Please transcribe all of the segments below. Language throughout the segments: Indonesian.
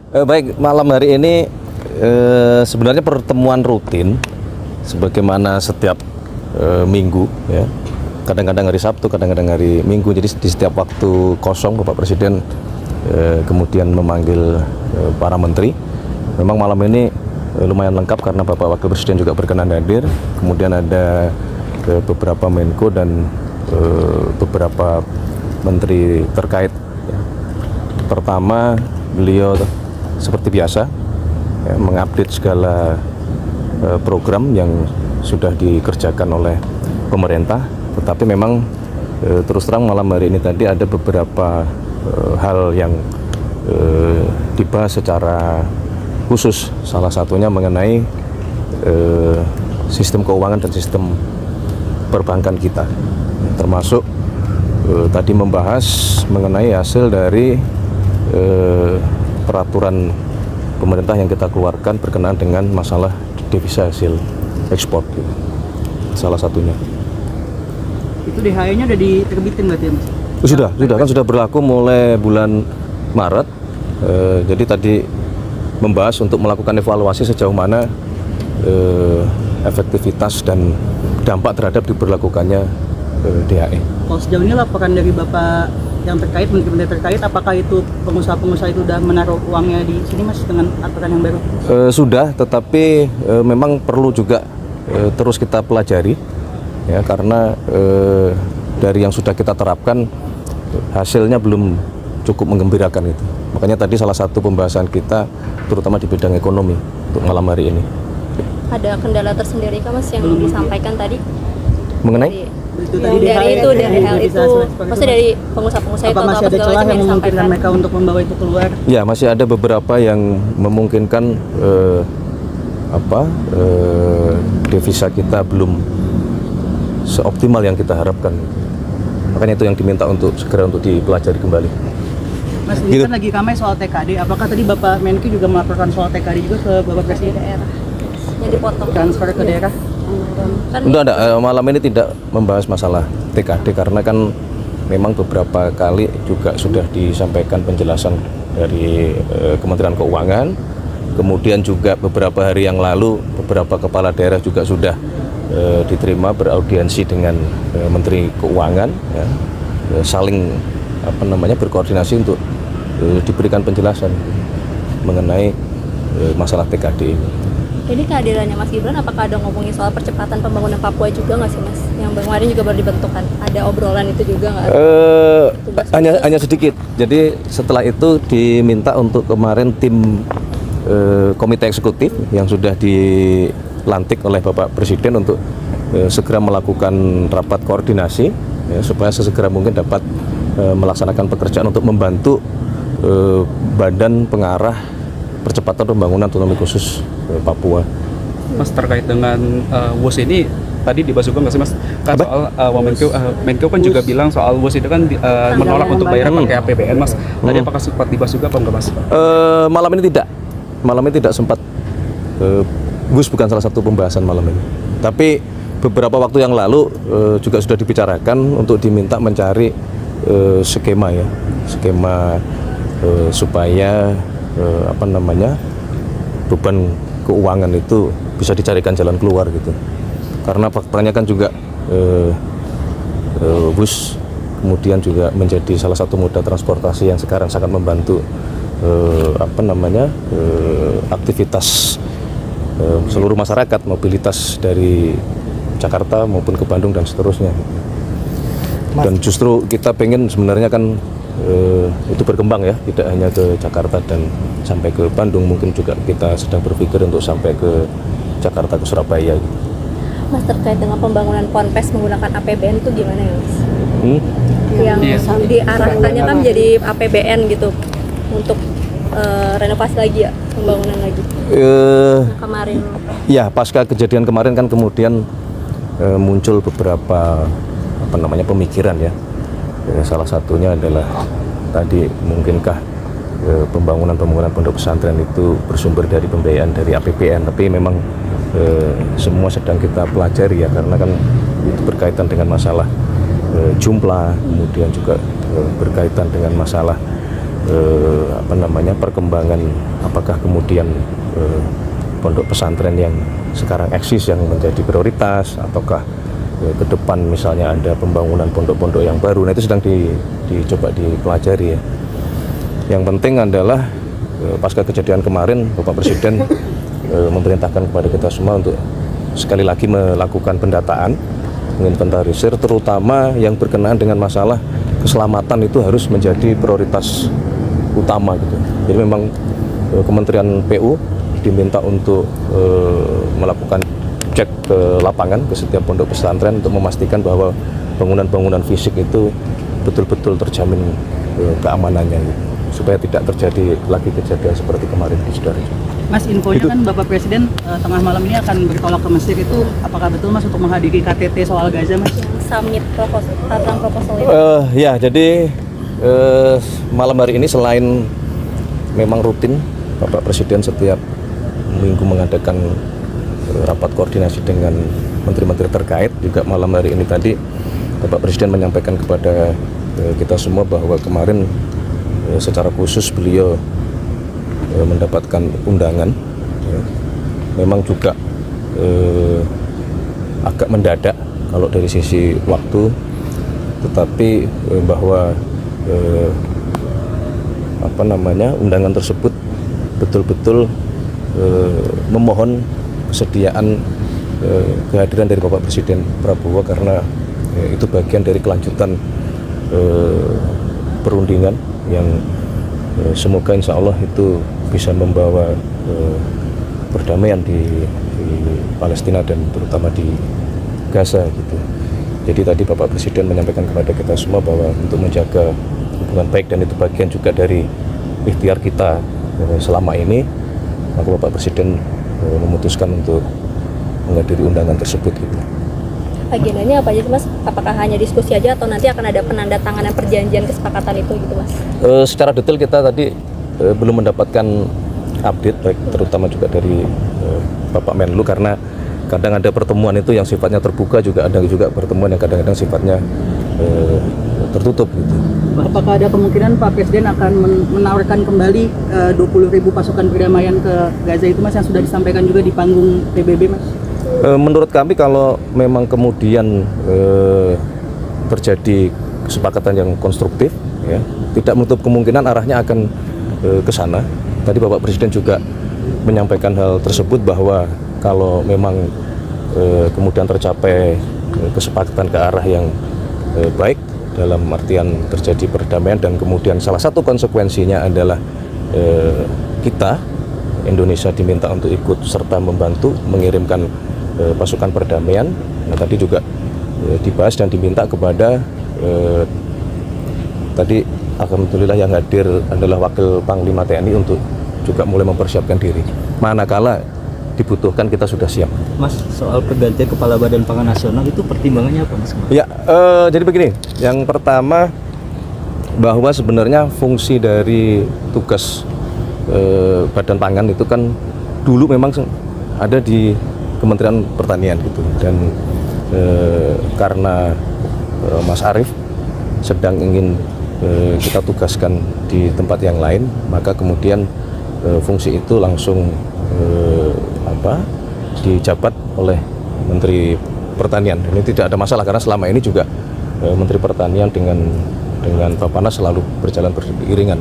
Baik, malam hari ini sebenarnya pertemuan rutin sebagaimana setiap minggu ya. Kadang-kadang hari Sabtu, kadang-kadang hari Minggu. Jadi di setiap waktu kosong Bapak Presiden kemudian memanggil para menteri. Memang malam ini lumayan lengkap karena Bapak Wakil Presiden juga berkenan hadir. Kemudian ada beberapa Menko dan beberapa menteri terkait. Pertama, beliau seperti biasa ya, mengupdate segala program yang sudah dikerjakan oleh pemerintah. Tetapi memang terus terang malam hari ini tadi ada beberapa hal yang dibahas secara khusus. Salah satunya mengenai sistem keuangan dan sistem perbankan kita, termasuk tadi membahas mengenai hasil dari peraturan pemerintah yang kita keluarkan berkenaan dengan masalah devisa hasil ekspor gitu. Salah satunya. Itu DHE-nya udah diterbitin berarti ya, Mas? Sudah berlaku mulai bulan Maret. Jadi tadi membahas untuk melakukan evaluasi sejauh mana efektivitas dan dampak terhadap diberlakukannya DHE. Kalau sejauh ini laporan dari Bapak yang terkait, menteri-menteri terkait, apakah itu pengusaha-pengusaha itu sudah menaruh uangnya di sini, Mas, dengan aturan yang baru? Sudah, tetapi memang perlu juga terus kita pelajari ya, karena dari yang sudah kita terapkan hasilnya belum cukup menggembirakan itu. Makanya tadi salah satu pembahasan kita terutama di bidang ekonomi untuk malam hari ini. Ada kendala tersendiri kah, Mas, yang disampaikan tadi? Mengenai? Dari hal itu, maksudnya dari pengusaha-pengusaha itu apa masih ada celah yang memungkinkan mereka untuk membawa itu keluar? Ya, masih ada beberapa yang memungkinkan devisa kita belum seoptimal yang kita harapkan. Makanya itu yang diminta untuk segera untuk dipelajari kembali. Mas, ini kan lagi ramai soal TKD. Apakah tadi Bapak Menko juga melaporkan soal TKD juga ke Bapak Presiden? Daerah yang dipotong Transfer ke daerah? Untuk malam ini tidak membahas masalah TKD karena kan memang beberapa kali juga sudah disampaikan penjelasan dari Kementerian Keuangan. Kemudian juga beberapa hari yang lalu beberapa kepala daerah juga sudah diterima beraudiensi dengan Menteri Keuangan ya, saling berkoordinasi untuk diberikan penjelasan mengenai masalah TKD ini. Ini kehadirannya Mas Gibran, apakah ada ngomongin soal percepatan pembangunan Papua juga nggak sih, Mas? Yang kemarin juga baru dibentukkan, ada obrolan itu juga nggak? Hanya sedikit. Jadi setelah itu diminta untuk kemarin tim komite eksekutif yang sudah dilantik oleh Bapak Presiden untuk segera melakukan rapat koordinasi ya, supaya sesegera mungkin dapat melaksanakan pekerjaan untuk membantu badan pengarah percepatan pembangunan otonomi khusus Papua. Mas, terkait dengan WUS ini tadi dibahas juga nggak sih, Mas? Kan soal Menko kan juga bilang soal WUS itu kan menolak untuk bayar pakai APBN, Mas. Tadi apakah sempat dibahas juga apa enggak, Mas? Malam ini tidak sempat. WUS bukan salah satu pembahasan malam ini. Tapi beberapa waktu yang lalu juga sudah dibicarakan untuk diminta mencari skema supaya beban keuangan itu bisa dicarikan jalan keluar gitu. Karena faktanya kan juga bus kemudian juga menjadi salah satu moda transportasi yang sekarang sangat membantu aktivitas seluruh masyarakat, mobilitas dari Jakarta maupun ke Bandung dan seterusnya. Dan justru kita pengen sebenarnya kan itu berkembang ya, tidak hanya ke Jakarta dan sampai ke Bandung, mungkin juga kita sedang berpikir untuk sampai ke Jakarta, ke Surabaya gitu. Mas, terkait dengan pembangunan Ponpes menggunakan APBN itu gimana ya, Mas? Yang diarahkannya kan menjadi APBN gitu untuk renovasi lagi ya, pembangunan lagi. Kemarin. Ya, pasca kejadian kemarin kan kemudian muncul beberapa pemikiran ya. Salah satunya adalah tadi mungkinkah pembangunan pondok pesantren itu bersumber dari pembiayaan dari APBN, tapi memang semua sedang kita pelajari ya, karena kan itu berkaitan dengan masalah jumlah, kemudian juga berkaitan dengan masalah perkembangan, apakah kemudian pondok pesantren yang sekarang eksis yang menjadi prioritas, ataukah ke depan misalnya ada pembangunan pondok-pondok yang baru. Nah, itu sedang dicoba dipelajari ya. Yang penting adalah pasca kejadian kemarin Bapak Presiden memerintahkan kepada kita semua untuk sekali lagi melakukan pendataan, menginventarisir, terutama yang berkenaan dengan masalah keselamatan itu harus menjadi prioritas utama gitu. Jadi memang Kementerian PU diminta untuk melakukan cek ke lapangan ke setiap pondok pesantren untuk memastikan bahwa bangunan-bangunan fisik itu betul-betul terjamin keamanannya gitu, supaya tidak terjadi lagi kejadian seperti kemarin di Sidoarjo. Mas, infonya kan Bapak Presiden tengah malam ini akan bertolak ke Mesir, itu apakah betul Mas untuk menghadiri KTT soal Gaza Mas? Summit proposal itu. Ya, jadi malam hari ini selain memang rutin Bapak Presiden setiap minggu mengadakan rapat koordinasi dengan menteri-menteri terkait, juga malam hari ini tadi Bapak Presiden menyampaikan kepada kita semua bahwa kemarin secara khusus beliau mendapatkan undangan, memang juga agak mendadak kalau dari sisi waktu, tetapi bahwa undangan tersebut betul-betul memohon kesediaan kehadiran dari Bapak Presiden Prabowo, karena itu bagian dari kelanjutan perundingan yang semoga insya Allah itu bisa membawa perdamaian di Palestina dan terutama di Gaza gitu. Jadi tadi Bapak Presiden menyampaikan kepada kita semua bahwa untuk menjaga hubungan baik, dan itu bagian juga dari ikhtiar kita selama ini, maka Bapak Presiden memutuskan untuk menghadiri undangan tersebut gitu. Agendanya apa aja sih Mas? Apakah hanya diskusi aja atau nanti akan ada penandatanganan perjanjian kesepakatan itu gitu Mas? Secara detail kita tadi belum mendapatkan update, baik terutama juga dari Bapak Menlu, karena kadang ada pertemuan itu yang sifatnya terbuka, juga ada juga pertemuan yang kadang-kadang sifatnya tertutup gitu. Apakah ada kemungkinan Pak Presiden akan menawarkan kembali 20.000 pasukan perdamaian ke Gaza itu Mas, yang sudah disampaikan juga di panggung PBB Mas? Menurut kami kalau memang kemudian terjadi kesepakatan yang konstruktif, ya, tidak menutup kemungkinan arahnya akan ke sana. Tadi Bapak Presiden juga menyampaikan hal tersebut, bahwa kalau memang kemudian tercapai kesepakatan ke arah yang baik, dalam artian terjadi perdamaian, dan kemudian salah satu konsekuensinya adalah kita Indonesia diminta untuk ikut serta membantu mengirimkan pasukan perdamaian. Nah, tadi juga dibahas dan diminta kepada tadi alhamdulillah yang hadir adalah Wakil Panglima TNI untuk juga mulai mempersiapkan diri. Manakala dibutuhkan kita sudah siap. Mas, soal pergantian Kepala Badan Pangan Nasional itu pertimbangannya apa Mas? Ya, jadi begini. Yang pertama, bahwa sebenarnya fungsi dari tugas Badan Pangan itu kan dulu memang ada di Kementerian Pertanian gitu, dan karena Mas Arief sedang ingin kita tugaskan di tempat yang lain, maka kemudian fungsi itu langsung dijabat oleh Menteri Pertanian. Ini tidak ada masalah, karena selama ini juga Menteri Pertanian dengan Bappenas selalu berjalan beriringan.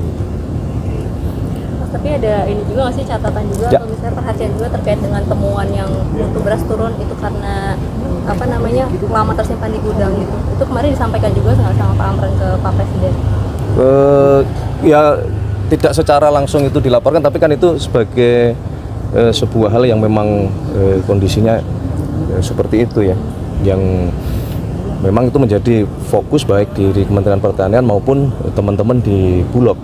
Mas, tapi ada ini juga nggak sih catatan juga atau misalnya perhatian juga terkait dengan temuan yang mutu beras turun itu karena lama tersimpan di gudang gitu. Itu kemarin disampaikan juga sama Pak Amran ke Pak Presiden. Ya tidak secara langsung itu dilaporkan, tapi kan itu sebagai sebuah hal yang memang kondisinya seperti itu ya, yang memang itu menjadi fokus baik di Kementerian Pertanian maupun teman-teman di Bulog,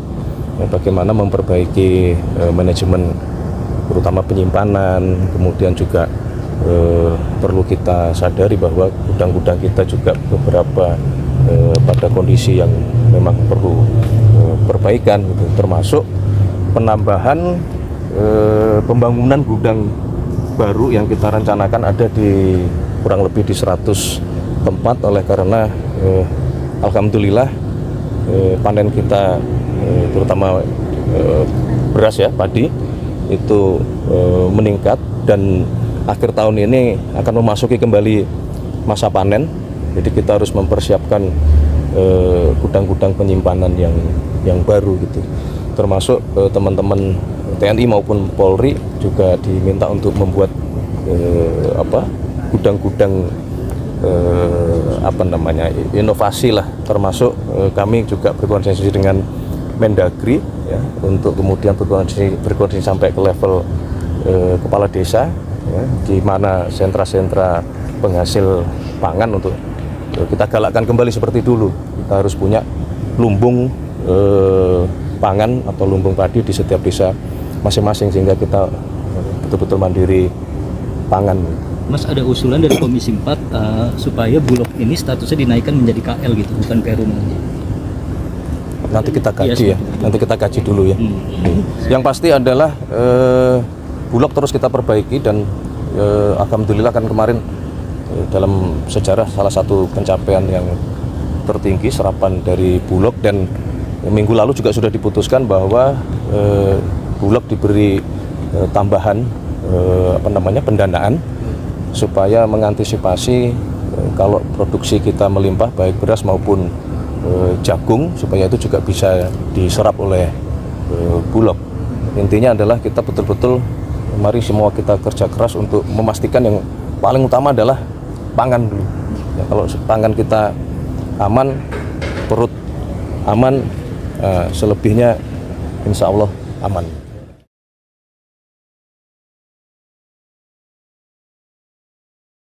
ya, bagaimana memperbaiki manajemen terutama penyimpanan. Kemudian juga perlu kita sadari bahwa gudang-gudang kita juga beberapa pada kondisi yang memang perlu perbaikan gitu, termasuk penambahan pembangunan gudang baru yang kita rencanakan ada di kurang lebih di 100 tempat, oleh karena alhamdulillah panen kita terutama beras ya, padi itu meningkat, dan akhir tahun ini akan memasuki kembali masa panen. Jadi kita harus mempersiapkan gudang-gudang penyimpanan yang baru gitu. Termasuk teman-teman TNI maupun Polri juga diminta untuk membuat gudang-gudang inovasi lah, termasuk kami juga berkoordinasi dengan Mendagri ya, untuk kemudian berkoordinasi sampai ke level kepala desa ya, di mana sentra-sentra penghasil pangan untuk kita galakkan kembali seperti dulu. Kita harus punya lumbung pangan atau lumbung padi di setiap desa masing-masing sehingga kita betul-betul mandiri pangan. Mas, ada usulan dari Komisi 4 supaya Bulog ini statusnya dinaikkan menjadi KL gitu, bukan Perum lagi. Nanti kita kaji ya, nanti kita kaji dulu ya. Yang pasti adalah Bulog terus kita perbaiki, dan alhamdulillah kan kemarin dalam sejarah salah satu pencapaian yang tertinggi serapan dari Bulog, dan minggu lalu juga sudah diputuskan bahwa Bulog diberi tambahan pendanaan supaya mengantisipasi kalau produksi kita melimpah baik beras maupun jagung, supaya itu juga bisa diserap oleh Bulog. Intinya adalah kita betul-betul mari semua kita kerja keras untuk memastikan yang paling utama adalah pangan dulu. Ya, kalau pangan kita aman, perut aman, selebihnya insya Allah aman.